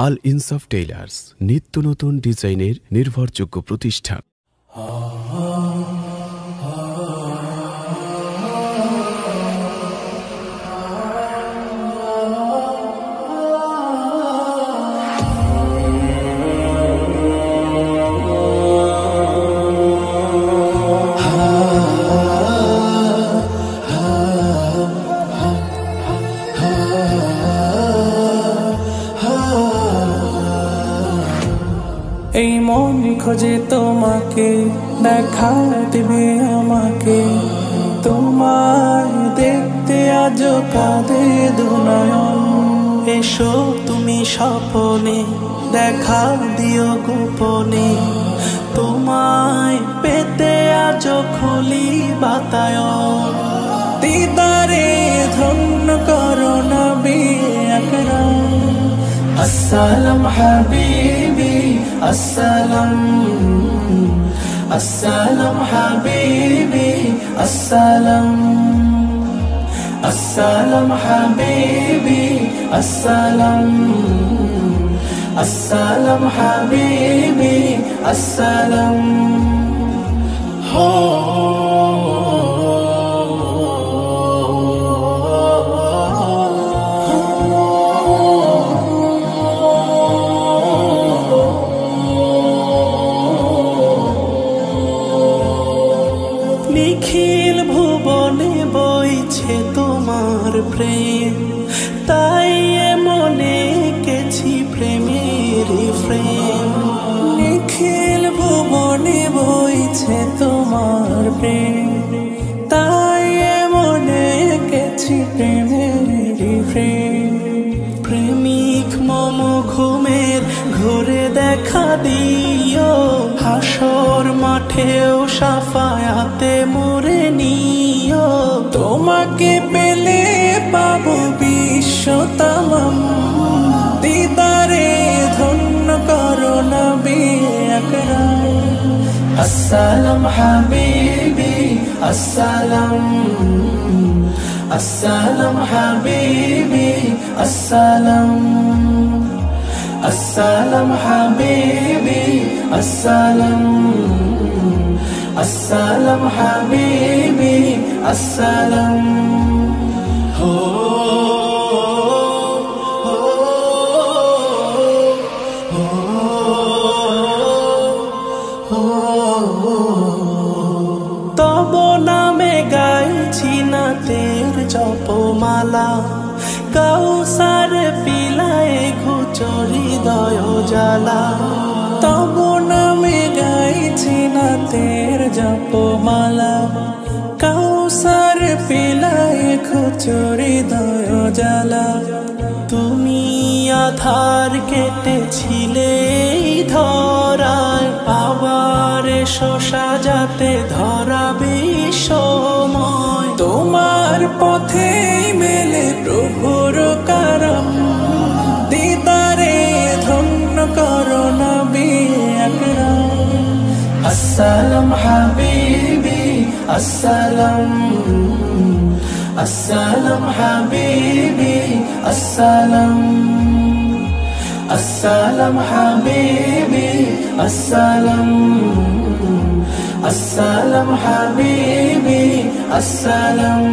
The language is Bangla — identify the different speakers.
Speaker 1: আল ইনসাফ টেইলার্স, নিত্য নতুন ডিজাইনের নির্ভরযোগ্য প্রতিষ্ঠান।
Speaker 2: এই মন খোঁজে তোমাকে, দেখা দিবে আমাকে, তোমায় দেখতে আজ কাঁদে দুনয়ন। এসো তুমি স্বপনে, দেখা দিও গোপনে, তোমায় পেতে আজ খুলি বাতায়ন। দিদারে ধন্য করো নবী আকরাম। السلام حبيبي السلام، السلام حبيبي السلام، السلام حبيبي السلام، السلام حبيبي السلام. নিখিল ভুবনে বইছে তোমার প্রেম, তাই মনে এঁকেছি প্রেমের প্রেম। নিখিল ভুবনে বইছে তোমার প্রেম, তাই মনে এঁকেছি প্রেমের প্রেম। প্রেমিক মম ঘুমের ঘুরে দেখা দিও, হাসর মাঠেও সাফায়াতে মোরে নিও। তোমাকে পেলে পাবো বিশ্ব তামাম, দিদারে ধন্য করো নবী আকরাম। আসসালাম হাবিবি আসসালাম, আসসালাম হাবিবি আসসালাম, السلام حبيبي السلام، السلام حبيبي السلام. তব নামে গাইছি নাতের জপমালা, কাউসার পিলায় ঘুচরি দয় জ্বালা। তব নামে গাইছি নাতের জপমালা, কাউসার পিলায় ঘুচরি দয় জ্বালা। তুমি আধার কেটেছিলে ধরায়, আবার এসো সাজাতে ধরা বিশ্বময়। তোমার পথে মেলে প্রভুর করম, দিদারে ধন্য করো নবী আকরাম। আসসালাম হাবিবি আসসালাম, আসসালাম হাবিবি আসসালাম, আসসালাম হাবিবি আসসালাম, আসসালাম হাবিবি আসসালাম.